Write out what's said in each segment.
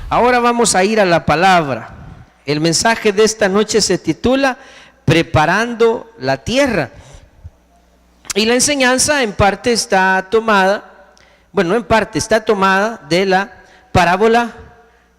Ahora vamos a ir a la palabra. El mensaje de esta noche se titula Preparando la tierra. Y la enseñanza en parte está tomada, bueno, no en parte, está tomada de la parábola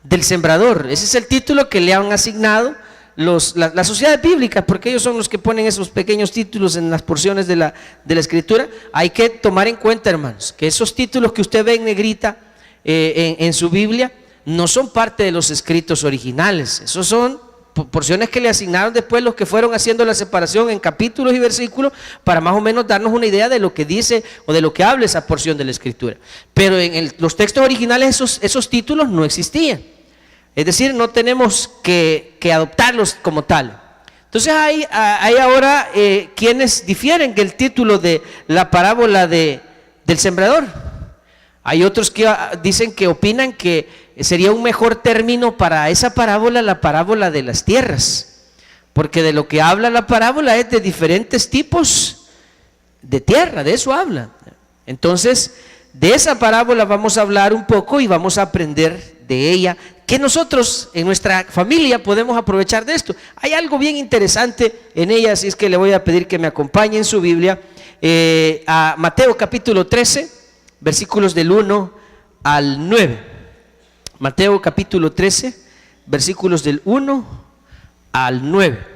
del sembrador. Ese es el título que le han asignado la sociedad bíblica, porque ellos son los que ponen esos pequeños títulos en las porciones de la escritura. Hay que tomar en cuenta, hermanos, que esos títulos que usted ve en negrita en su Biblia no son parte de los escritos originales. Esos son porciones que le asignaron después los que fueron haciendo la separación en capítulos y versículos para más o menos darnos una idea de lo que dice o de lo que habla esa porción de la escritura. Pero en los textos originales esos títulos no existían. Es decir, no tenemos que adoptarlos como tal. Entonces hay ahora quienes difieren que el título de la parábola del sembrador. Hay otros que dicen que opinan que sería un mejor término para esa parábola la parábola de las tierras, porque de lo que habla la parábola es de diferentes tipos de tierra, de eso habla. Entonces, de esa parábola vamos a hablar un poco y vamos a aprender de ella, que nosotros en nuestra familia podemos aprovechar de esto. Hay algo bien interesante en ella, así es que le voy a pedir que me acompañe en su Biblia a Mateo capítulo 13, versículos del 1 al 9. Mateo capítulo 13, versículos del 1 al 9.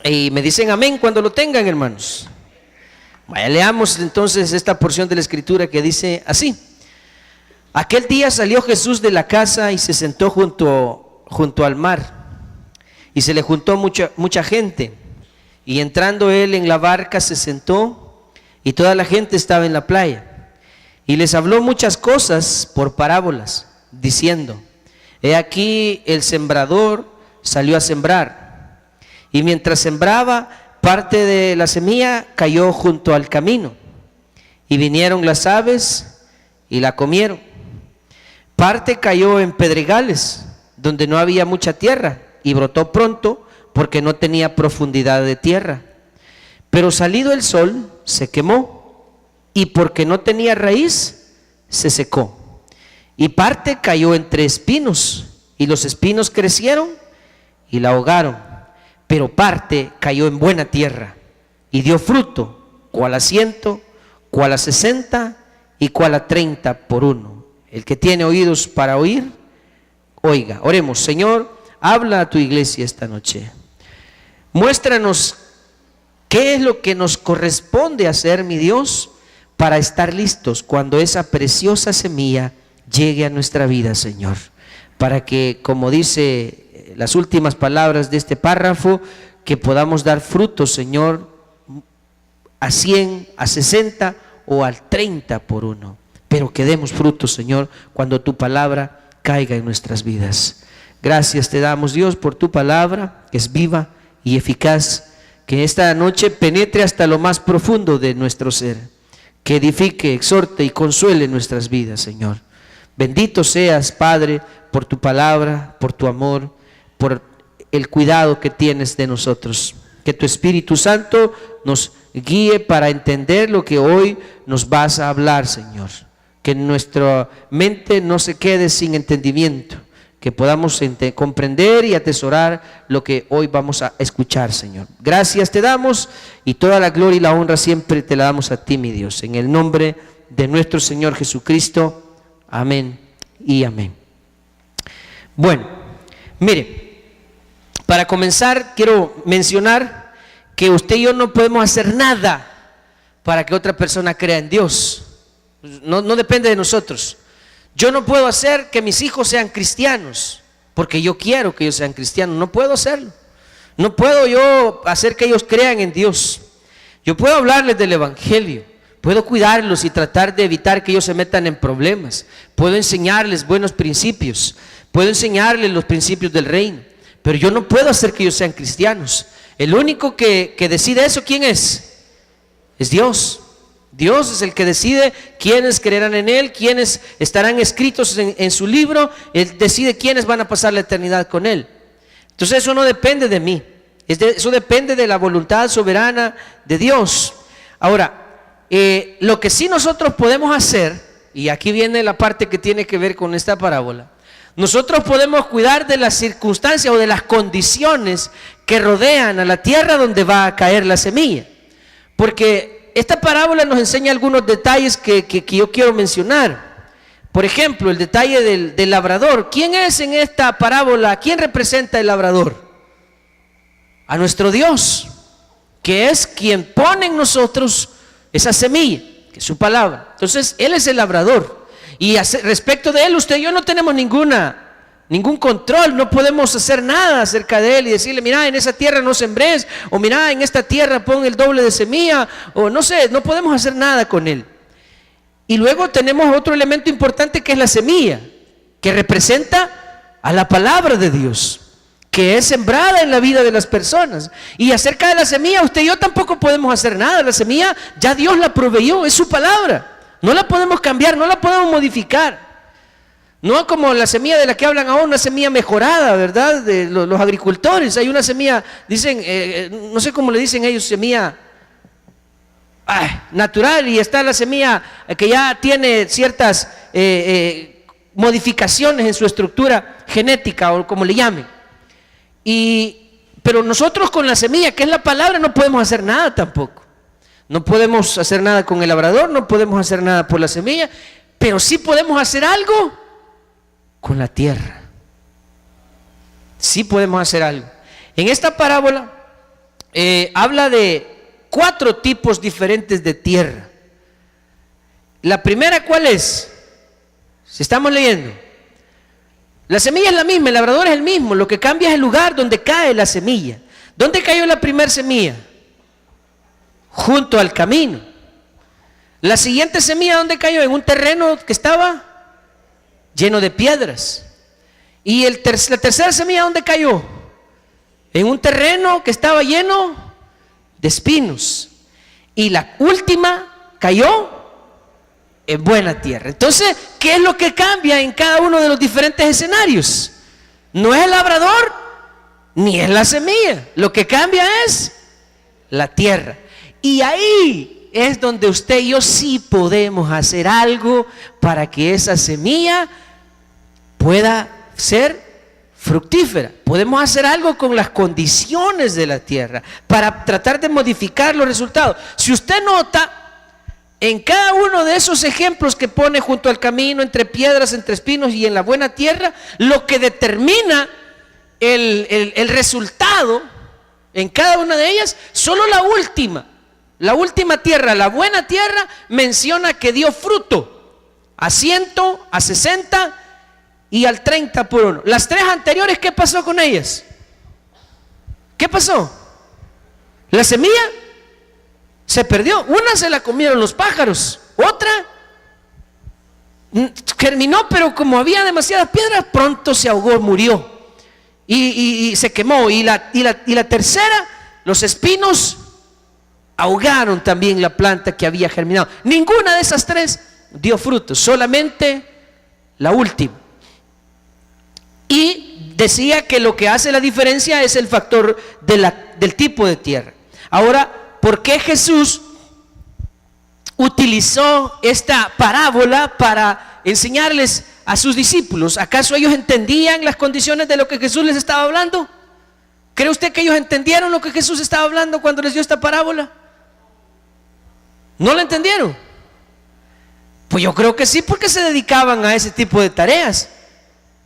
Y me dicen amén cuando lo tengan, hermanos. Vaya, leamos entonces esta porción de la escritura que dice así: Aquel día salió Jesús de la casa y se sentó junto al mar, y se le juntó mucha gente, y entrando él en la barca se sentó, y toda la gente estaba en la playa. Y les habló muchas cosas por parábolas, diciendo: He aquí el sembrador salió a sembrar, y mientras sembraba, parte de la semilla cayó junto al camino, y vinieron las aves y la comieron. Parte cayó en pedregales, donde no había mucha tierra, y brotó pronto, porque no tenía profundidad de tierra. Pero salido el sol, se quemó, y porque no tenía raíz, se secó. Y parte cayó entre espinos, y los espinos crecieron y la ahogaron. Pero parte cayó en buena tierra, y dio fruto, cual a 100, cual a 60, y cual a 30 por uno. El que tiene oídos para oír, oiga. Oremos. Señor, habla a tu iglesia esta noche. Muéstranos qué es lo que nos corresponde hacer, mi Dios, para estar listos cuando esa preciosa semilla llegue a nuestra vida, Señor, para que, como dice las últimas palabras de este párrafo, que podamos dar frutos, Señor, a 100, a 60 o al 30 por uno, pero que demos frutos, Señor, cuando tu palabra caiga en nuestras vidas. Gracias te damos, Dios, por tu palabra, que es viva y eficaz, que esta noche penetre hasta lo más profundo de nuestro ser, que edifique, exhorte y consuele nuestras vidas, Señor. Bendito seas, Padre, por tu palabra, por tu amor, por el cuidado que tienes de nosotros. Que tu Espíritu Santo nos guíe para entender lo que hoy nos vas a hablar, Señor. Que nuestra mente no se quede sin entendimiento, que podamos comprender y atesorar lo que hoy vamos a escuchar, Señor. Gracias te damos, y toda la gloria y la honra siempre te la damos a ti, mi Dios, en el nombre de nuestro Señor Jesucristo. Amén y amén. Bueno, mire, para comenzar quiero mencionar que usted y yo no podemos hacer nada para que otra persona crea en Dios. No depende de nosotros. Yo no puedo hacer que mis hijos sean cristianos porque yo quiero que ellos sean cristianos. No puedo hacerlo. No puedo yo hacer que ellos crean en Dios. Yo puedo hablarles del evangelio, puedo cuidarlos y tratar de evitar que ellos se metan en problemas. Puedo enseñarles buenos principios, puedo enseñarles los principios del reino, pero yo no puedo hacer que ellos sean cristianos. El único que decide eso, ¿quién es? Es Dios. Dios es el que decide quiénes creerán en Él, quiénes estarán escritos en su libro. Él decide quiénes van a pasar la eternidad con Él. Entonces eso no depende de mí, eso depende de la voluntad soberana de Dios. Ahora, lo que sí nosotros podemos hacer y aquí viene la parte que tiene que ver con esta parábola, nosotros podemos cuidar de las circunstancias o de las condiciones que rodean a la tierra donde va a caer la semilla. Porque esta parábola nos enseña algunos detalles que yo quiero mencionar. Por ejemplo, el detalle del labrador. ¿Quién es en esta parábola? ¿Quién representa el labrador? A nuestro Dios, que es quien pone en nosotros esa semilla, que es su palabra. Entonces, Él es el labrador. Y respecto de Él, usted y yo no tenemos ningún control, no podemos hacer nada acerca de Él y decirle, mira, en esa tierra no sembrés, o mira, en esta tierra pon el doble de semilla, o no sé, no podemos hacer nada con Él. Y luego tenemos otro elemento importante que es la semilla, que representa a la palabra de Dios, que es sembrada en la vida de las personas. Y acerca de la semilla, usted y yo tampoco podemos hacer nada. La semilla ya Dios la proveyó, es su palabra. No la podemos cambiar, no la podemos modificar. No como la semilla de la que hablan ahora, una semilla mejorada, ¿verdad? De los agricultores. Hay una semilla, dicen, no sé cómo le dicen ellos, semilla natural, y está la semilla que ya tiene ciertas modificaciones en su estructura genética o como le llamen. Pero nosotros con la semilla, que es la palabra, no podemos hacer nada tampoco. No podemos hacer nada con el labrador, no podemos hacer nada por la semilla, pero sí podemos hacer algo con la tierra. Sí podemos hacer algo. En esta parábola habla de 4 tipos diferentes de tierra. La primera, ¿cuál es? Si estamos leyendo, la semilla es la misma, el labrador es el mismo, lo que cambia es el lugar donde cae la semilla. ¿Dónde cayó la primera semilla? Junto al camino. La siguiente semilla, ¿dónde cayó? En un terreno que estaba lleno de piedras. Y la tercera semilla, ¿dónde cayó? En un terreno que estaba lleno de espinos. Y la última cayó en buena tierra. Entonces, ¿qué es lo que cambia en cada uno de los diferentes escenarios? No es el labrador ni es la semilla. Lo que cambia es la tierra. Y ahí es donde usted y yo sí podemos hacer algo para que esa semilla pueda ser fructífera. Podemos hacer algo con las condiciones de la tierra para tratar de modificar los resultados. Si usted nota, en cada uno de esos ejemplos que pone junto al camino, entre piedras, entre espinos y en la buena tierra, lo que determina el resultado en cada una de ellas, solo la última tierra, la buena tierra, menciona que dio fruto a 100, a 60 y al 30 por uno. Las 3 anteriores, ¿qué pasó con ellas? ¿Qué pasó? La semilla se perdió. Una se la comieron los pájaros, otra germinó, pero como había demasiadas piedras, pronto se ahogó, murió y se quemó. Y la tercera, los espinos ahogaron también la planta que había germinado. Ninguna de esas 3 dio fruto, solamente la última. Y decía que lo que hace la diferencia es el factor del tipo de tierra. Ahora, ¿por qué Jesús utilizó esta parábola para enseñarles a sus discípulos? ¿Acaso ellos entendían las condiciones de lo que Jesús les estaba hablando? ¿Cree usted que ellos entendieron lo que Jesús estaba hablando cuando les dio esta parábola? ¿No lo entendieron? Pues yo creo que sí, porque se dedicaban a ese tipo de tareas.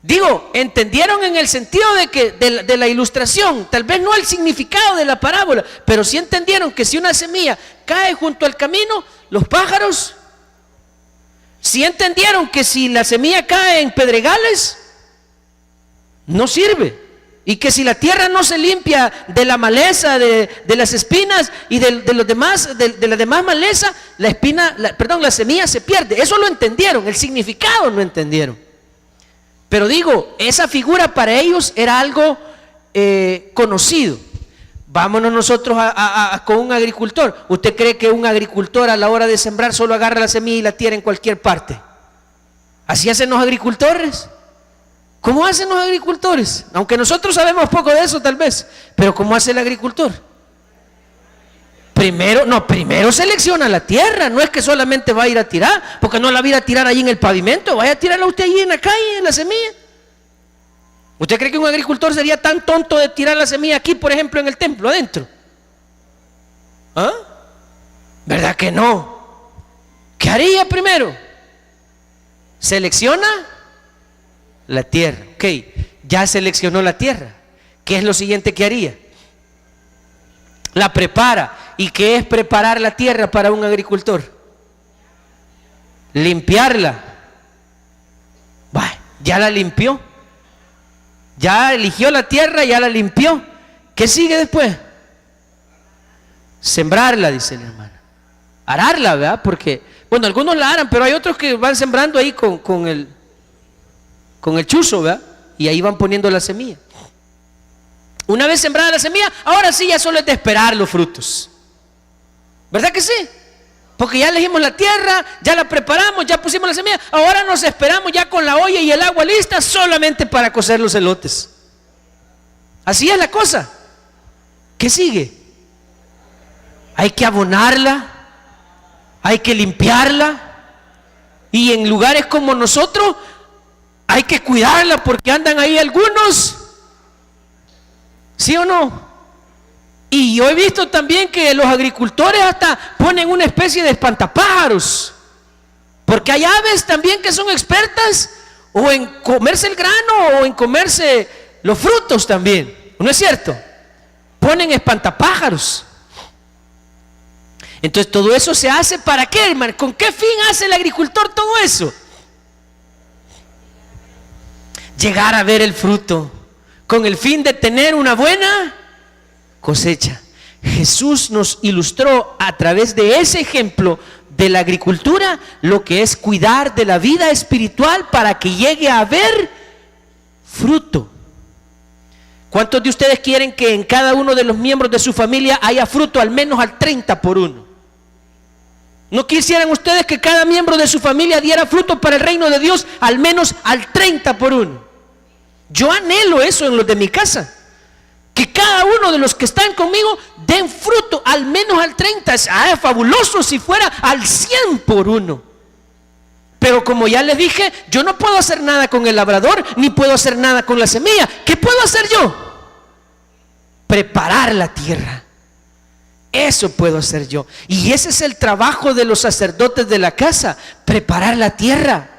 Digo, entendieron en el sentido de la ilustración, tal vez no el significado de la parábola, pero sí entendieron que si una semilla cae junto al camino, los pájaros, sí entendieron que si la semilla cae en pedregales, no sirve. Y que si la tierra no se limpia de la maleza, de las espinas y de la demás maleza, la semilla se pierde. Eso lo entendieron, el significado no entendieron. Pero digo, esa figura para ellos era algo conocido. Vámonos nosotros con un agricultor. ¿Usted cree que un agricultor a la hora de sembrar solo agarra la semilla y la tira en cualquier parte? ¿Así hacen los agricultores? ¿Cómo hacen los agricultores? Aunque nosotros sabemos poco de eso tal vez, pero ¿cómo hace el agricultor? Primero selecciona la tierra, no es que solamente va a ir a tirar, porque no la va a ir a tirar ahí en el pavimento, vaya a tirarla usted ahí en la calle, en la semilla. ¿Usted cree que un agricultor sería tan tonto de tirar la semilla aquí, por ejemplo, en el templo, adentro? ¿Ah? ¿Verdad que no? ¿Qué haría primero? Selecciona la tierra. Ok, ya seleccionó la tierra. ¿Qué es lo siguiente que haría? La prepara. ¿Y qué es preparar la tierra para un agricultor? Limpiarla. Bah, ya la limpió. Ya eligió la tierra, ya la limpió. ¿Qué sigue después? Sembrarla, dice la hermana. Ararla, ¿verdad? Porque, bueno, algunos la aran, pero hay otros que van sembrando ahí con el chuzo, ¿verdad? Y ahí van poniendo la semilla. Una vez sembrada la semilla, ahora sí ya solo es de esperar los frutos. ¿Verdad que sí? Porque ya elegimos la tierra, ya la preparamos, ya pusimos la semilla. Ahora nos esperamos ya con la olla y el agua lista solamente para cocer los elotes. Así es la cosa. ¿Qué sigue? Hay que abonarla, hay que limpiarla, y en lugares como nosotros hay que cuidarla porque andan ahí algunos. ¿Sí o no? Y yo he visto también que los agricultores hasta ponen una especie de espantapájaros, porque hay aves también que son expertas o en comerse el grano o en comerse los frutos también, ¿no es cierto? Ponen espantapájaros. Entonces todo eso se hace ¿para qué, hermano? ¿Con qué fin hace el agricultor todo eso? Llegar a ver el fruto, con el fin de tener una buena cosecha. Jesús nos ilustró a través de ese ejemplo de la agricultura lo que es cuidar de la vida espiritual para que llegue a haber fruto. ¿Cuántos de ustedes quieren que en cada uno de los miembros de su familia haya fruto al menos al 30 por uno? ¿No quisieran ustedes que cada miembro de su familia diera fruto para el reino de Dios al menos al 30 por uno? Yo anhelo eso en los de mi casa, que cada uno de los que están conmigo den fruto al menos al 30. Es fabuloso si fuera al 100 por uno. Pero como ya les dije, yo no puedo hacer nada con el labrador, ni puedo hacer nada con la semilla. ¿Qué puedo hacer yo? Preparar la tierra. Eso puedo hacer yo. Y ese es el trabajo de los sacerdotes de la casa, preparar la tierra.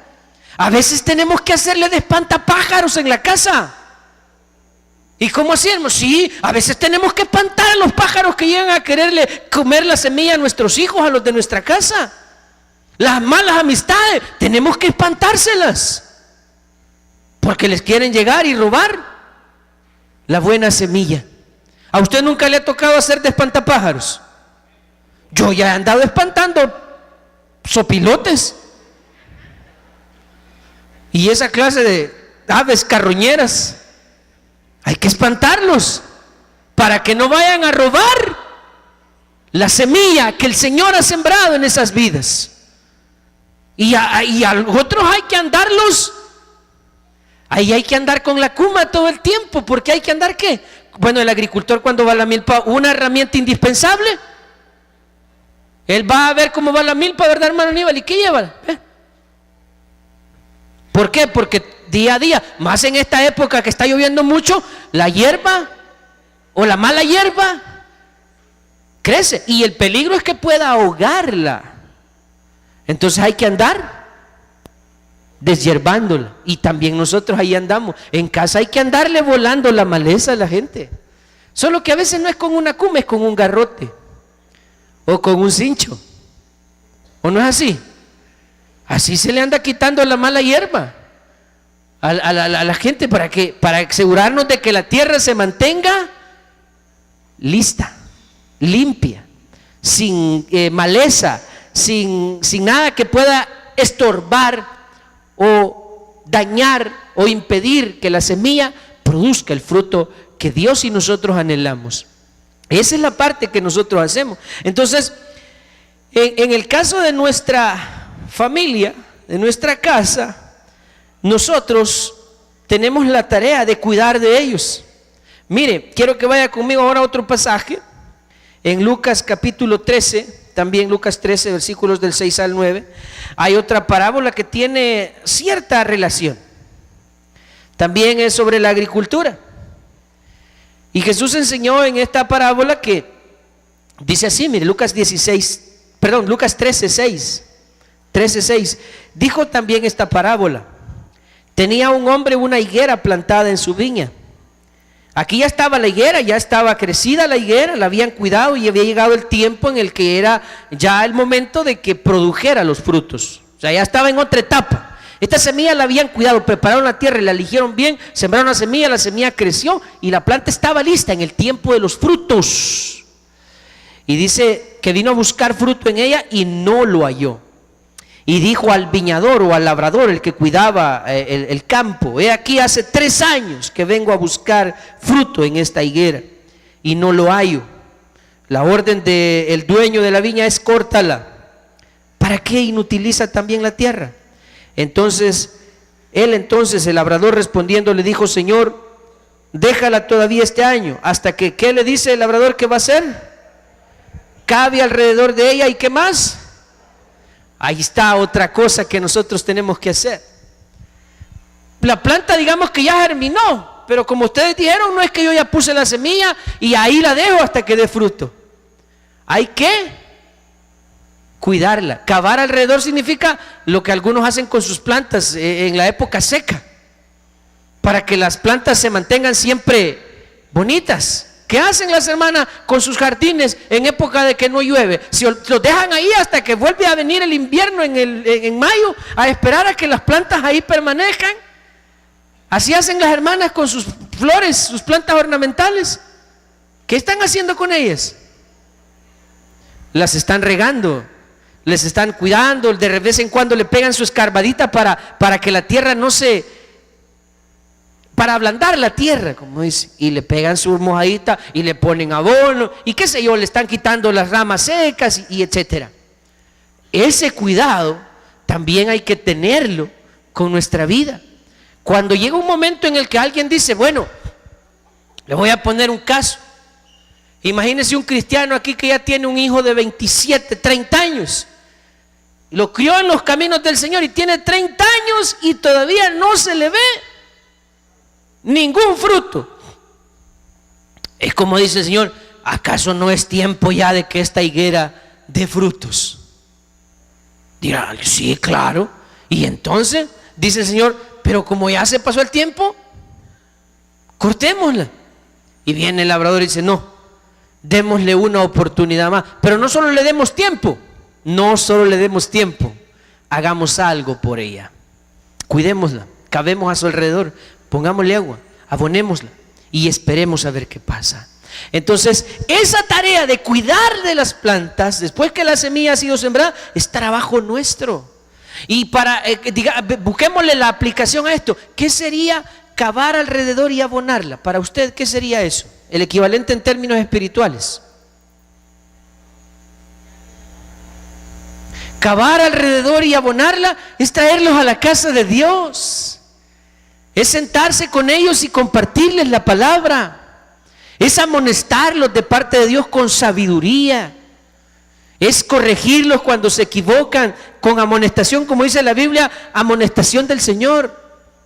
A veces tenemos que hacerle de espantapájaros en la casa. ¿Y cómo hacemos? Sí, a veces tenemos que espantar a los pájaros que llegan a quererle comer la semilla a nuestros hijos, a los de nuestra casa. Las malas amistades, tenemos que espantárselas, porque les quieren llegar y robar la buena semilla. ¿A usted nunca le ha tocado hacer de espantapájaros? Yo ya he andado espantando sopilotes y esa clase de aves carroñeras. Hay que espantarlos para que no vayan a robar la semilla que el Señor ha sembrado en esas vidas. Y a otros hay que andarlos, ahí hay que andar con la cuma todo el tiempo, porque hay que andar ¿qué? Bueno, el agricultor cuando va a la milpa, una herramienta indispensable, él va a ver cómo va la milpa, ¿verdad, hermano Aníbal? ¿Y qué lleva? ¿Por qué? Porque día a día, más en esta época que está lloviendo mucho, la hierba o la mala hierba crece y el peligro es que pueda ahogarla. Entonces hay que andar deshiervándola. Y también nosotros ahí andamos. En casa hay que andarle volando la maleza a la gente. Solo que a veces no es con una cuma, es con un garrote o con un cincho. ¿O no es así? Así se le anda quitando la mala hierba a la gente para asegurarnos de que la tierra se mantenga lista, limpia, sin maleza, sin nada que pueda estorbar o dañar o impedir que la semilla produzca el fruto que Dios y nosotros anhelamos. Esa es la parte que nosotros hacemos. Entonces, en el caso de nuestra familia, de nuestra casa, nosotros tenemos la tarea de cuidar de ellos. Mire, quiero que vaya conmigo ahora a otro pasaje En Lucas capítulo 13, también Lucas 13, versículos del 6 al 9, hay otra parábola que tiene cierta relación. También es sobre la agricultura. Y Jesús enseñó en esta parábola que dice así, mire, Lucas 13, 6. Dijo también esta parábola: tenía un hombre una higuera plantada en su viña. Aquí ya estaba la higuera, ya estaba crecida la higuera, la habían cuidado y había llegado el tiempo en el que era ya el momento de que produjera los frutos. O sea, ya estaba en otra etapa. Esta semilla la habían cuidado, prepararon la tierra y la eligieron bien, sembraron la semilla creció y la planta estaba lista en el tiempo de los frutos. Y dice que vino a buscar fruto en ella y no lo halló. Y dijo al viñador o al labrador, el que cuidaba el campo: he aquí hace 3 años que vengo a buscar fruto en esta higuera y no lo hallo. La orden del dueño de la viña es: córtala. ¿Para qué inutiliza también la tierra? Entonces, el labrador respondiendo le dijo: Señor, déjala todavía este año, hasta que, ¿qué le dice el labrador que va a hacer? Cabe alrededor de ella, ¿y qué más? Ahí está otra cosa que nosotros tenemos que hacer. La planta, digamos que ya germinó, pero como ustedes dijeron, no es que yo ya puse la semilla y ahí la dejo hasta que dé fruto. Hay que cuidarla. Cavar alrededor significa lo que algunos hacen con sus plantas en la época seca, para que las plantas se mantengan siempre bonitas. ¿Qué hacen las hermanas con sus jardines en época de que no llueve? Si los dejan ahí hasta que vuelve a venir el invierno en mayo, a esperar a que las plantas ahí permanezcan. Así hacen las hermanas con sus flores, sus plantas ornamentales. ¿Qué están haciendo con ellas? Las están regando, les están cuidando, de vez en cuando le pegan su escarbadita para que la tierra no se... para ablandar la tierra, como dice, y le pegan su mojadita y le ponen abono y qué sé yo, le están quitando las ramas secas y etcétera. Ese cuidado también hay que tenerlo con nuestra vida. Cuando llega un momento en el que alguien dice: bueno, le voy a poner un caso. Imagínese un cristiano aquí que ya tiene un hijo de 27, 30 años. Lo crió en los caminos del Señor y tiene 30 años y todavía no se le ve ningún fruto. Es como dice el Señor: ¿acaso no es tiempo ya de que esta higuera dé frutos? Dirá: sí, claro. Y entonces dice el Señor: pero como ya se pasó el tiempo, cortémosla. Y viene el labrador y dice: no, démosle una oportunidad más. Pero no solo le demos tiempo, hagamos algo por ella. Cuidémosla, cavemos a su alrededor, pongámosle agua, abonémosla y esperemos a ver qué pasa. Entonces, esa tarea de cuidar de las plantas después que la semilla ha sido sembrada es trabajo nuestro. Y busquémosle la aplicación a esto. ¿Qué sería cavar alrededor y abonarla? Para usted, ¿qué sería eso? El equivalente en términos espirituales. Cavar alrededor y abonarla es traerlos a la casa de Dios. Es sentarse con ellos y compartirles la palabra. Es amonestarlos de parte de Dios con sabiduría. Es corregirlos cuando se equivocan con amonestación, como dice la Biblia, amonestación del Señor.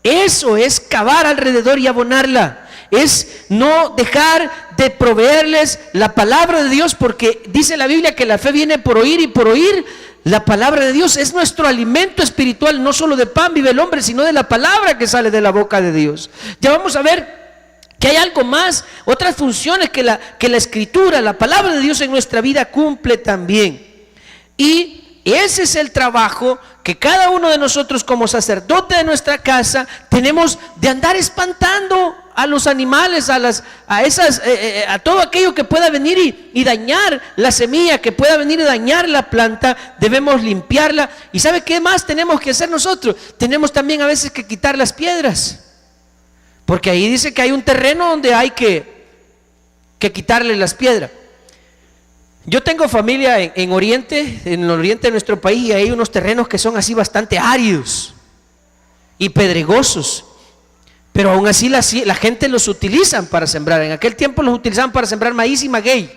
Eso es cavar alrededor y abonarla. Es no dejar de proveerles la palabra de Dios, porque dice la Biblia que la fe viene por oír y por oír la palabra de Dios. Es nuestro alimento espiritual. No solo de pan vive el hombre, sino de la palabra que sale de la boca de Dios. Ya vamos a ver que hay algo más, otras funciones que la escritura, la palabra de Dios en nuestra vida cumple también. Y ese es el trabajo que cada uno de nosotros como sacerdote de nuestra casa tenemos, de andar espantando a los animales, a todo aquello que pueda venir y dañar la semilla, que pueda venir y dañar la planta. Debemos limpiarla. ¿Y sabe qué más tenemos que hacer nosotros? Tenemos también a veces que quitar las piedras, porque ahí dice que hay un terreno donde hay que quitarle las piedras. Yo tengo familia en el oriente de nuestro país, y hay unos terrenos que son así bastante áridos y pedregosos, pero aún así la gente los utilizan para sembrar. En aquel tiempo los utilizaban para sembrar maíz y maguey,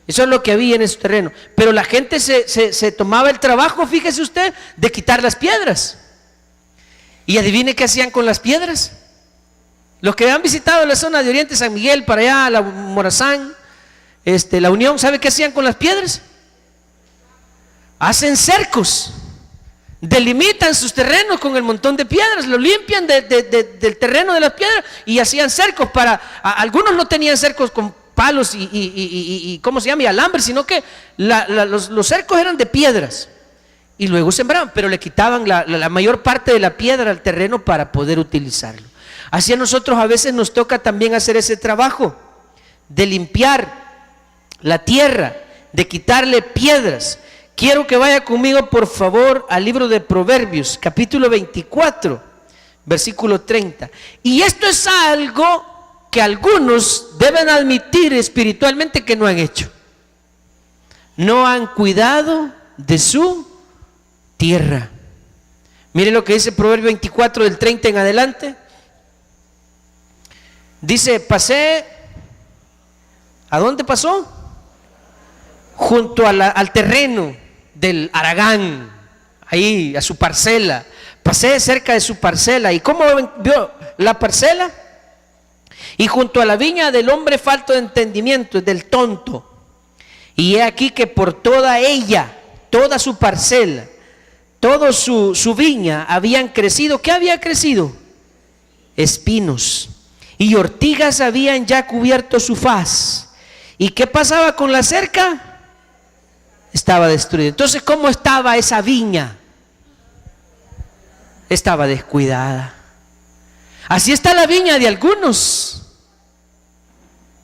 Eso es lo que había en ese terreno. Pero la gente se tomaba el trabajo, fíjese usted, de quitar las piedras. Y adivine qué hacían con las piedras. Los que han visitado la zona de Oriente, San Miguel, para allá, la Morazán, la Unión, ¿sabe qué hacían con las piedras? Hacen cercos. Delimitan sus terrenos con el montón de piedras, lo limpian del terreno de las piedras y hacían cercos algunos no tenían cercos con palos y ¿cómo se llama? Y alambre, sino que los cercos eran de piedras y luego sembraban, pero le quitaban la mayor parte de la piedra al terreno para poder utilizarlo. Así a nosotros a veces nos toca también hacer ese trabajo de limpiar la tierra, de quitarle piedras. Quiero que vaya conmigo, por favor, al libro de Proverbios, capítulo 24, versículo 30. Y esto es algo que algunos deben admitir espiritualmente que no han hecho. No han cuidado de su tierra. Mire lo que dice Proverbio 24, del 30 en adelante. Dice, pasé, ¿a dónde pasó? Junto al terreno del Aragán, ahí a su parcela. Pasé cerca de su parcela. ¿Y cómo vio la parcela? Y junto a la viña del hombre falto de entendimiento, del tonto. Y he aquí que por toda ella, toda su parcela, toda su viña habían crecido. ¿Qué había crecido? Espinos. Y ortigas habían ya cubierto su faz. ¿Y qué pasaba con la cerca? Estaba destruida. Entonces, ¿cómo estaba esa viña? Estaba descuidada. Así está la viña de algunos.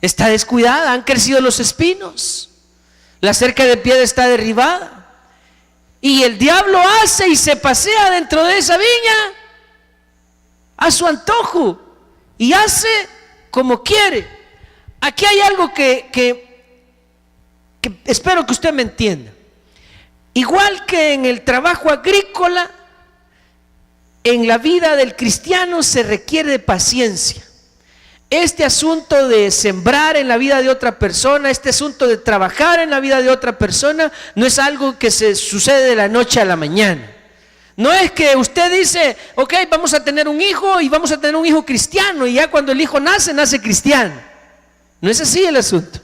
Está descuidada, han crecido los espinos. La cerca de piedra está derribada. Y el diablo hace y se pasea dentro de esa viña a su antojo y hace como quiere. Aquí hay algo que espero que usted me entienda. Igual que en el trabajo agrícola, en la vida del cristiano se requiere de paciencia. Este asunto de sembrar en la vida de otra persona, este asunto de trabajar en la vida de otra persona, no es algo que se sucede de la noche a la mañana. No es que usted dice, ok, vamos a tener un hijo y vamos a tener un hijo cristiano y ya cuando el hijo nace, nace cristiano. No es así el asunto.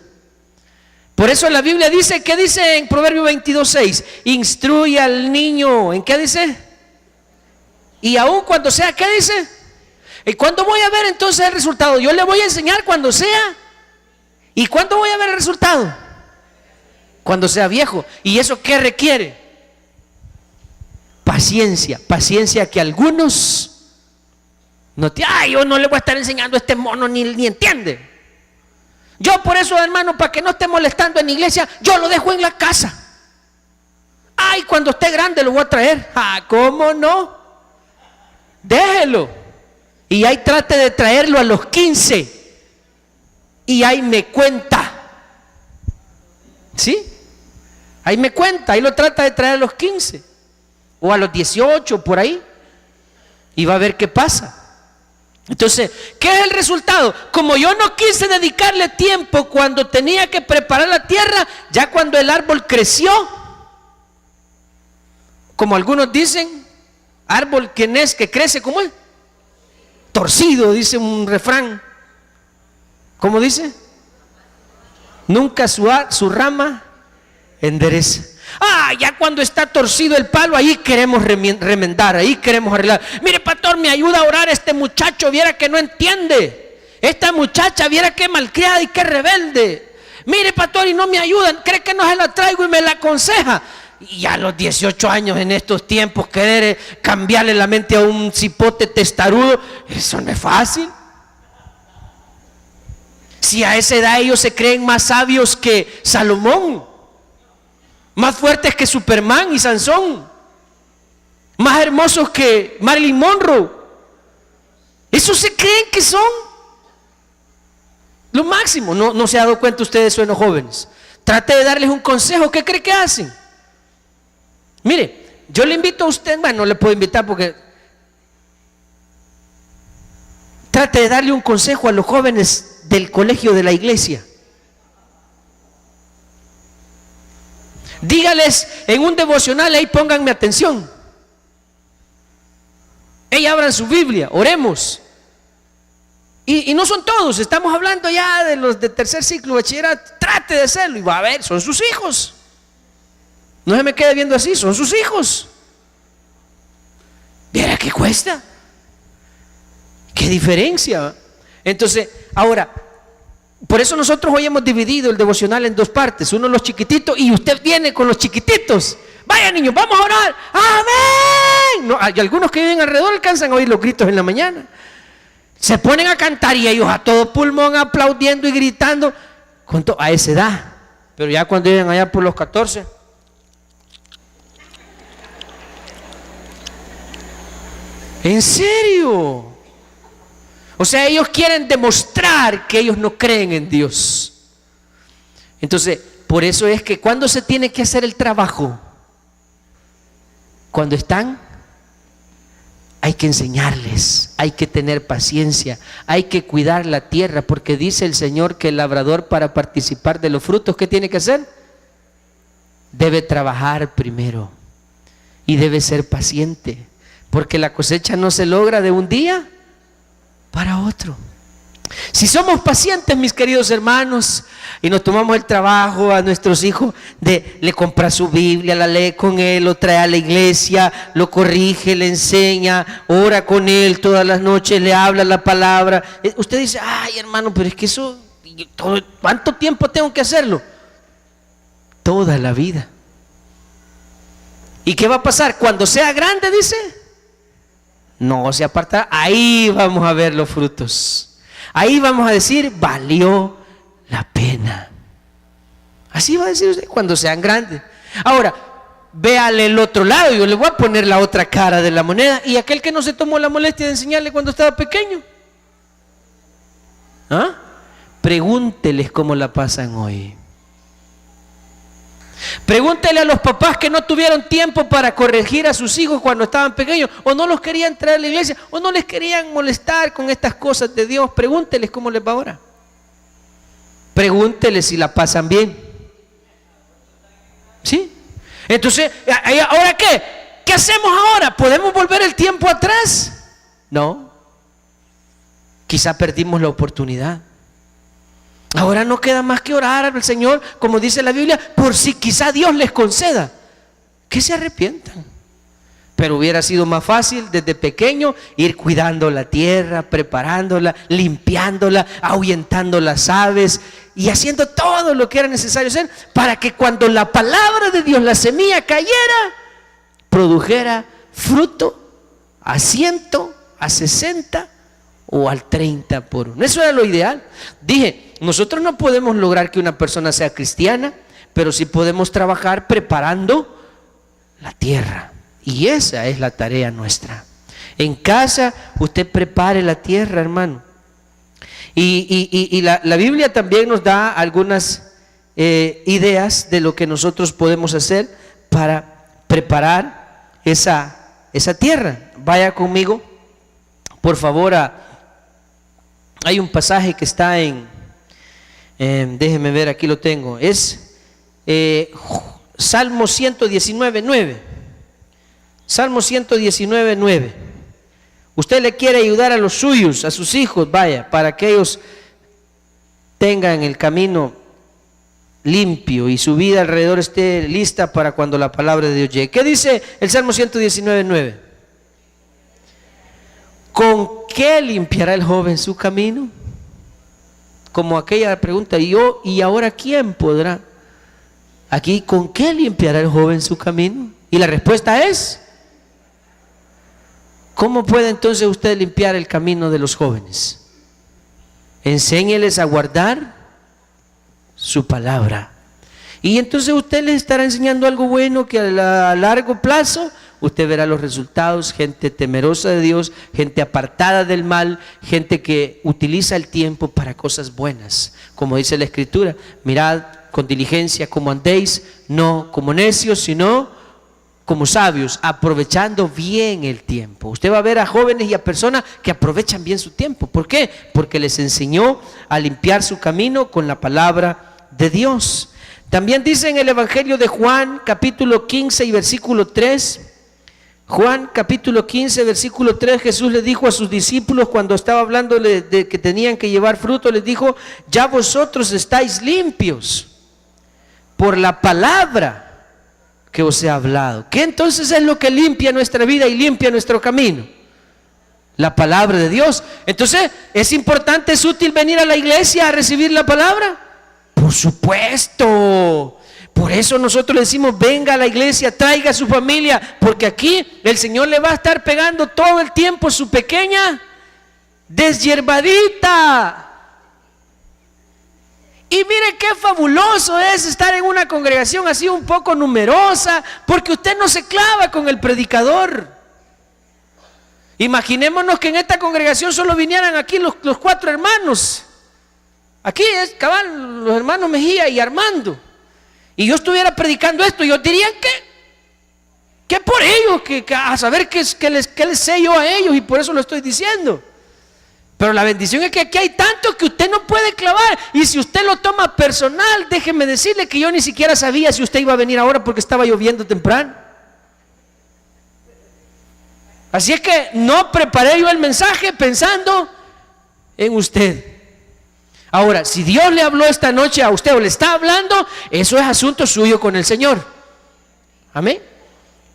Por eso la Biblia dice, ¿qué dice en Proverbio 22:6? Instruye al niño, ¿en qué dice? Y aún cuando sea, ¿qué dice? ¿Y cuándo voy a ver entonces el resultado? Yo le voy a enseñar cuando sea. ¿Y cuándo voy a ver el resultado? Cuando sea viejo. ¿Y eso qué requiere? Paciencia, paciencia que algunos no te, yo no le voy a estar enseñando a este mono ni entiende. Yo por eso, hermano, para que no esté molestando en la iglesia, yo lo dejo en la casa. Cuando esté grande lo voy a traer. ¿Cómo no? Déjelo. Y ahí trate de traerlo a los 15. Y ahí me cuenta. ¿Sí? Ahí me cuenta, ahí lo trata de traer a los 15. O a los 18, por ahí. Y va a ver qué pasa. Entonces, ¿qué es el resultado? Como yo no quise dedicarle tiempo cuando tenía que preparar la tierra, ya cuando el árbol creció, como algunos dicen, árbol que crece, ¿cómo es? Torcido, dice un refrán. ¿Cómo dice? Nunca su rama endereza. Ya cuando está torcido el palo, ahí queremos remendar, ahí queremos arreglar. Mire, pastor, me ayuda a orar, este muchacho viera que no entiende, esta muchacha viera que malcriada y que rebelde. Mire, pastor, y no me ayudan, cree que no se la traigo y me la aconseja. Y a los 18 años en estos tiempos querer cambiarle la mente a un cipote testarudo, eso no es fácil. Si a esa edad ellos se creen más sabios que Salomón, más fuertes que Superman y Sansón, más hermosos que Marilyn Monroe, eso se creen que son lo máximo. No se ha dado cuenta usted de eso en los jóvenes. Trate de darles un consejo. ¿Qué cree que hacen? Mire, yo le invito a usted, bueno, no le puedo invitar porque trate de darle un consejo a los jóvenes del colegio de la iglesia. Dígales en un devocional, ahí pónganme atención. Ey, abran su Biblia, oremos. Y no son todos, estamos hablando ya de los de tercer ciclo de bachillerato. Trate de hacerlo y va a ver, son sus hijos. No se me quede viendo así, son sus hijos. Viera qué cuesta, qué diferencia. Entonces, ahora, por eso nosotros hoy hemos dividido el devocional en dos partes. Uno los chiquititos y usted viene con los chiquititos. Vaya niños, vamos a orar. Amén. No, hay algunos que viven alrededor alcanzan a oír los gritos en la mañana. Se ponen a cantar y ellos a todo pulmón aplaudiendo y gritando a esa edad. Pero ya cuando llegan allá por los 14, ¿en serio? O sea, ellos quieren demostrar que ellos no creen en Dios. Entonces, por eso es que cuando se tiene que hacer el trabajo, cuando están, hay que enseñarles, hay que tener paciencia, hay que cuidar la tierra, porque dice el Señor que el labrador, para participar de los frutos, ¿qué tiene que hacer? Debe trabajar primero y debe ser paciente, porque la cosecha no se logra de un día para otro. Si somos pacientes, mis queridos hermanos, y nos tomamos el trabajo a nuestros hijos de le comprar su Biblia, la lee con él, lo trae a la iglesia, lo corrige, le enseña, ora con él todas las noches, le habla la palabra. Usted dice, ay hermano, pero es que eso, ¿cuánto tiempo tengo que hacerlo? Toda la vida. ¿Y qué va a pasar? Cuando sea grande, dice, no se aparta. Ahí vamos a ver los frutos. Ahí vamos a decir, valió la pena. Así va a decir usted cuando sean grandes. Ahora, véale el otro lado. Yo le voy a poner la otra cara de la moneda. Y aquel que no se tomó la molestia de enseñarle cuando estaba pequeño, ¿ah? Pregúnteles cómo la pasan hoy. Pregúntele a los papás que no tuvieron tiempo para corregir a sus hijos cuando estaban pequeños, o no los querían traer a la iglesia, o no les querían molestar con estas cosas de Dios. Pregúnteles cómo les va ahora. Pregúnteles si la pasan bien. ¿Sí? Entonces, ¿ahora qué? ¿Qué hacemos ahora? ¿Podemos volver el tiempo atrás? No. Quizá perdimos la oportunidad. Ahora no queda más que orar al Señor, como dice la Biblia, por si quizá Dios les conceda que se arrepientan. Pero hubiera sido más fácil desde pequeño ir cuidando la tierra, preparándola, limpiándola, ahuyentando las aves y haciendo todo lo que era necesario hacer para que cuando la palabra de Dios, la semilla cayera, produjera fruto a 100, a 60 o al 30 por uno. Eso era lo ideal. Dije, nosotros no podemos lograr que una persona sea cristiana, pero sí podemos trabajar preparando la tierra. Y esa es la tarea nuestra. En casa usted prepare la tierra, hermano. Y la Biblia también nos da algunas ideas de lo que nosotros podemos hacer para preparar esa tierra. Vaya conmigo, por favor, hay un pasaje que está déjeme ver, aquí lo tengo, es Salmo 119:9. Salmo 119:9. Usted le quiere ayudar a los suyos, a sus hijos, vaya, para que ellos tengan el camino limpio y su vida alrededor esté lista para cuando la palabra de Dios llegue. ¿Qué dice el Salmo 119:9? ¿Con qué limpiará el joven su camino? Como aquella pregunta, ¿y ahora quién podrá? Aquí, ¿con qué limpiará el joven su camino? Y la respuesta es, ¿cómo puede entonces usted limpiar el camino de los jóvenes? Enséñeles a guardar su palabra. Y entonces usted les estará enseñando algo bueno que a largo plazo usted verá los resultados. Gente temerosa de Dios, gente apartada del mal, gente que utiliza el tiempo para cosas buenas. Como dice la Escritura, mirad con diligencia cómo andéis, no como necios, sino como sabios, aprovechando bien el tiempo. Usted va a ver a jóvenes y a personas que aprovechan bien su tiempo. ¿Por qué? Porque les enseñó a limpiar su camino con la palabra de Dios. También dice en el Evangelio de Juan, capítulo 15 y versículo 3, Juan capítulo 15, versículo 3, Jesús le dijo a sus discípulos cuando estaba hablando de que tenían que llevar fruto, les dijo: ya vosotros estáis limpios por la palabra que os he hablado. ¿Qué entonces es lo que limpia nuestra vida y limpia nuestro camino? La palabra de Dios. Entonces, ¿es importante, es útil venir a la iglesia a recibir la palabra? Por supuesto. Por eso nosotros decimos: venga a la iglesia, traiga a su familia, porque aquí el Señor le va a estar pegando todo el tiempo su pequeña deshiervadita. Y mire qué fabuloso es estar en una congregación así un poco numerosa, porque usted no se clava con el predicador. Imaginémonos que en esta congregación solo vinieran aquí los 4 hermanos. Aquí es cabal, los hermanos Mejía y Armando. Y yo estuviera predicando esto, yo diría que por ellos, que a saber qué les sé yo a ellos, y por eso lo estoy diciendo. Pero la bendición es que aquí hay tanto que usted no puede clavar. Y si usted lo toma personal, déjeme decirle que yo ni siquiera sabía si usted iba a venir ahora porque estaba lloviendo temprano. Así es que no preparé yo el mensaje pensando en usted. Ahora, si Dios le habló esta noche a usted o le está hablando, eso es asunto suyo con el Señor. Amén.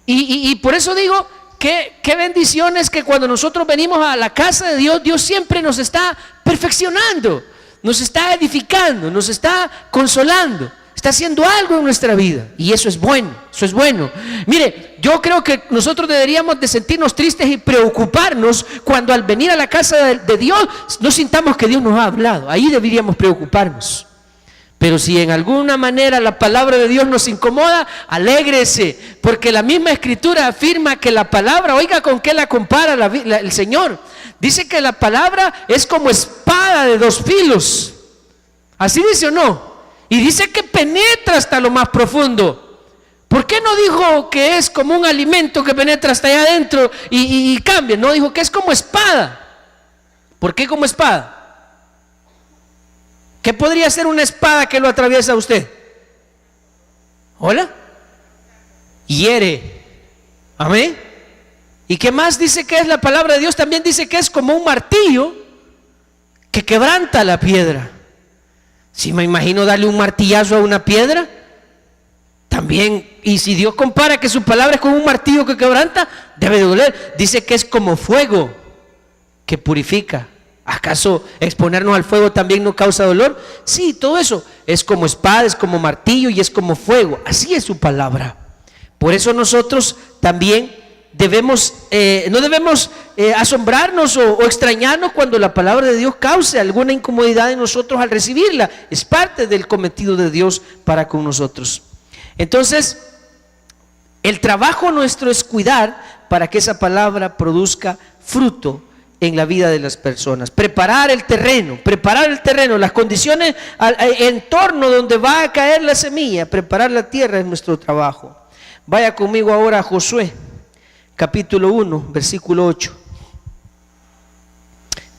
Y por eso digo, qué bendiciones que cuando nosotros venimos a la casa de Dios, Dios siempre nos está perfeccionando, nos está edificando, nos está consolando, está haciendo algo en nuestra vida, y eso es bueno, eso es bueno. Mire, yo creo que nosotros deberíamos de sentirnos tristes y preocuparnos cuando al venir a la casa de Dios no sintamos que Dios nos ha hablado. Ahí deberíamos preocuparnos. Pero si en alguna manera la palabra de Dios nos incomoda, alégrese, porque la misma Escritura afirma que la palabra, oiga con qué la compara el Señor. Dice que la palabra es como espada de 2 filos. ¿Así dice o no? Y dice que penetra hasta lo más profundo. ¿Por qué no dijo que es como un alimento que penetra hasta allá adentro y cambia? No, dijo que es como espada. ¿Por qué como espada? ¿Qué podría ser una espada que lo atraviesa a usted? ¿Hola? Hiere. Amén. ¿Y qué más dice que es la palabra de Dios? También dice que es como un martillo que quebranta la piedra. Si me imagino darle un martillazo a una piedra, también, y si Dios compara que su palabra es como un martillo que quebranta, debe de doler. Dice que es como fuego que purifica. ¿Acaso exponernos al fuego también no causa dolor? Sí, todo eso es como espada, es como martillo y es como fuego. Así es su palabra. Por eso nosotros también no debemos asombrarnos o extrañarnos cuando la palabra de Dios cause alguna incomodidad en nosotros al recibirla. Es parte del cometido de Dios para con nosotros. Entonces, el trabajo nuestro es cuidar para que esa palabra produzca fruto en la vida de las personas. Preparar el terreno, las condiciones, el entorno donde va a caer la semilla, preparar la tierra es nuestro trabajo. Vaya conmigo ahora a Josué, capítulo 1, versículo 8.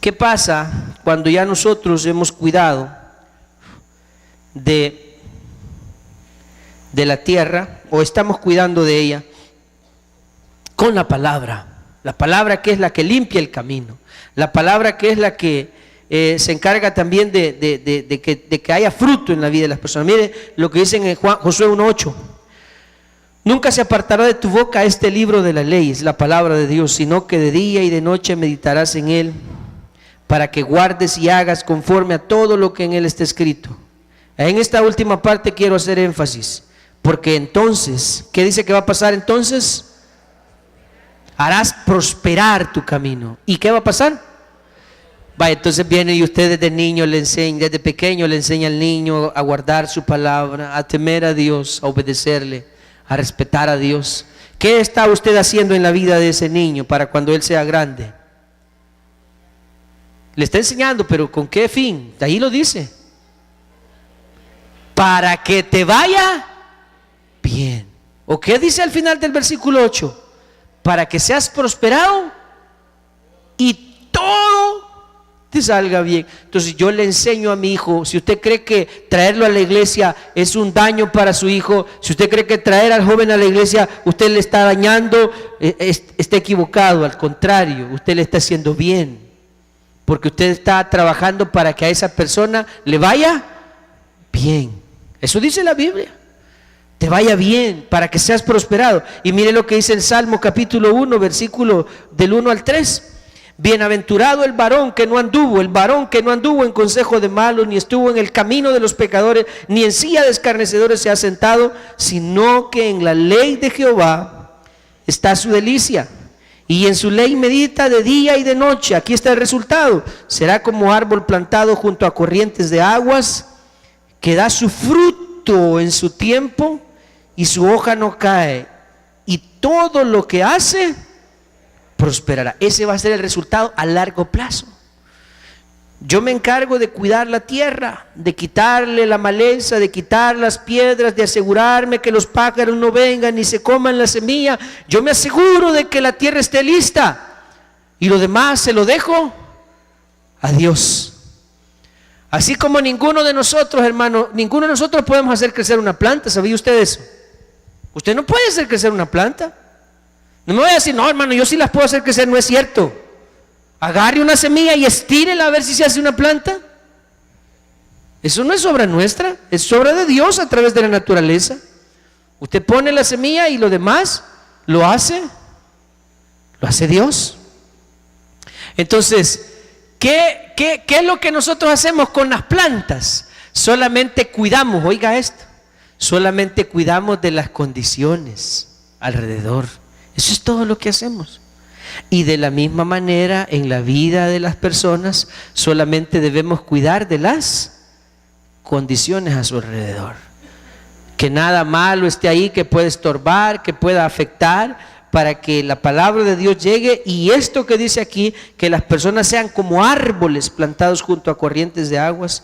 ¿Qué pasa cuando ya nosotros hemos cuidado de la tierra o estamos cuidando de ella? Con la palabra. La palabra que es la que limpia el camino. La palabra que es la que se encarga también de que haya fruto en la vida de las personas. Mire lo que dice en Josué 1:8. Nunca se apartará de tu boca este libro de la ley, es la palabra de Dios, sino que de día y de noche meditarás en él, para que guardes y hagas conforme a todo lo que en él está escrito. En esta última parte quiero hacer énfasis, porque entonces, ¿qué dice que va a pasar entonces? Harás prosperar tu camino. ¿Y qué va a pasar? Entonces viene y usted desde niño le enseña, desde pequeño le enseña al niño a guardar su palabra, a temer a Dios, a obedecerle, a respetar a Dios. ¿Qué está usted haciendo en la vida de ese niño para cuando él sea grande? Le está enseñando, pero ¿con qué fin? De ahí lo dice. Para que te vaya bien. ¿O qué dice al final del versículo 8? Para que seas prosperado y todo te salga bien. Entonces yo le enseño a mi hijo, si usted cree que traerlo a la iglesia es un daño para su hijo, si usted cree que traer al joven a la iglesia usted le está dañando, está equivocado. Al contrario, usted le está haciendo bien, porque usted está trabajando para que a esa persona le vaya bien. Eso dice la Biblia. Te vaya bien, para que seas prosperado. Y mire lo que dice el Salmo capítulo 1, versículo del 1 al 3. Bienaventurado el varón que no anduvo en consejo de malos, ni estuvo en el camino de los pecadores, ni en silla de escarnecedores se ha sentado, sino que en la ley de Jehová está su delicia, y en su ley medita de día y de noche. Aquí está el resultado: será como árbol plantado junto a corrientes de aguas, que da su fruto en su tiempo, y su hoja no cae, y todo lo que hace prosperará. Ese va a ser el resultado a largo plazo. Yo me encargo de cuidar la tierra, de quitarle la maleza, de quitar las piedras, de asegurarme que los pájaros no vengan ni se coman la semilla. Yo me aseguro de que la tierra esté lista, y lo demás se lo dejo a Dios. Así como ninguno de nosotros, hermano, ninguno de nosotros podemos hacer crecer una planta. ¿Sabía usted eso? Usted no puede hacer crecer una planta. No me voy a decir, no, hermano, yo sí las puedo hacer crecer. No es cierto. Agarre una semilla y estírela a ver si se hace una planta. Eso no es obra nuestra, es obra de Dios a través de la naturaleza. Usted pone la semilla y lo demás lo hace Dios. Entonces, ¿qué es lo que nosotros hacemos con las plantas? Solamente cuidamos, oiga esto, solamente cuidamos de las condiciones alrededor. Eso es todo lo que hacemos. Y de la misma manera, en la vida de las personas, solamente debemos cuidar de las condiciones a su alrededor. Que nada malo esté ahí que pueda estorbar, que pueda afectar, para que la palabra de Dios llegue. Y esto que dice aquí, que las personas sean como árboles plantados junto a corrientes de aguas,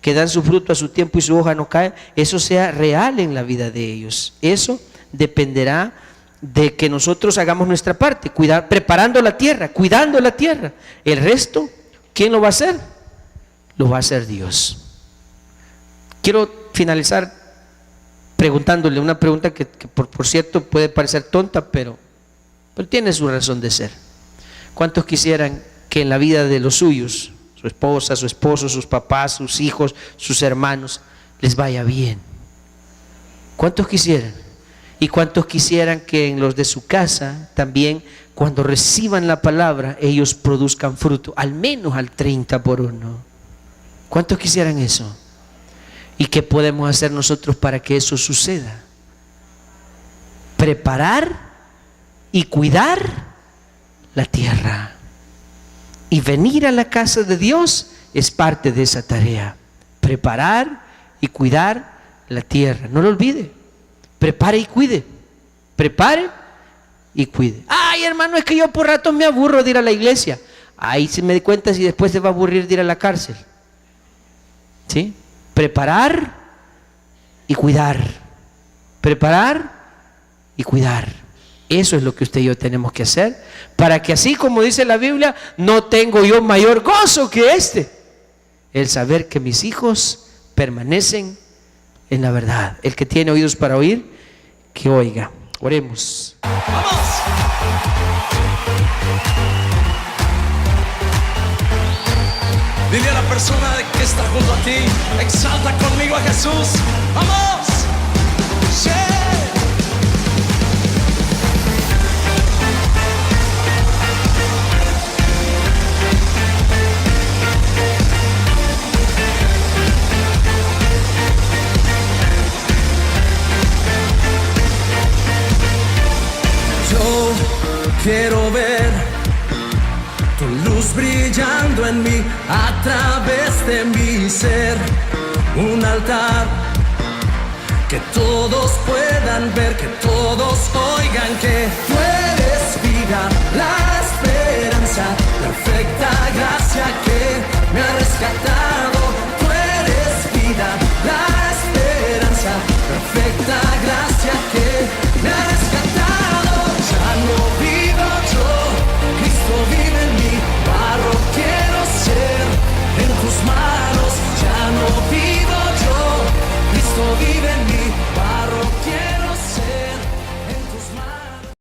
que dan su fruto a su tiempo y su hoja no cae, eso sea real en la vida de ellos. Eso dependerá de que nosotros hagamos nuestra parte, preparando la tierra, cuidando la tierra. El resto, ¿quién lo va a hacer? Lo va a hacer Dios. Quiero finalizar preguntándole una pregunta que por cierto puede parecer tonta, pero tiene su razón de ser. ¿Cuántos quisieran que en la vida de los suyos, su esposa, su esposo, sus papás, sus hijos, sus hermanos, les vaya bien? ¿Cuántos quisieran? ¿Y cuántos quisieran que en los de su casa también, cuando reciban la palabra, ellos produzcan fruto, al menos al 30 por 1? ¿Cuántos quisieran eso? ¿Y qué podemos hacer nosotros para que eso suceda? Preparar y cuidar la tierra. Y venir a la casa de Dios es parte de esa tarea. Preparar y cuidar la tierra. No lo olvide. Prepare y cuide. Prepare y cuide. Ay, hermano, es que yo por rato me aburro de ir a la iglesia. Ahí se me di cuenta si después se va a aburrir de ir a la cárcel. ¿Sí? Preparar y cuidar. Preparar y cuidar. Eso es lo que usted y yo tenemos que hacer, para que así como dice la Biblia, no tengo yo mayor gozo que el saber que mis hijos permanecen en la verdad. El que tiene oídos para oír, que oiga. Oremos. ¡Vamos! Dile a la persona que está junto a ti, exalta conmigo a Jesús. ¡Vamos! ¡Sí! Yo quiero ver tu luz brillando en mí, a través de mi ser, un altar que todos puedan ver, que todos oigan que tú eres vida.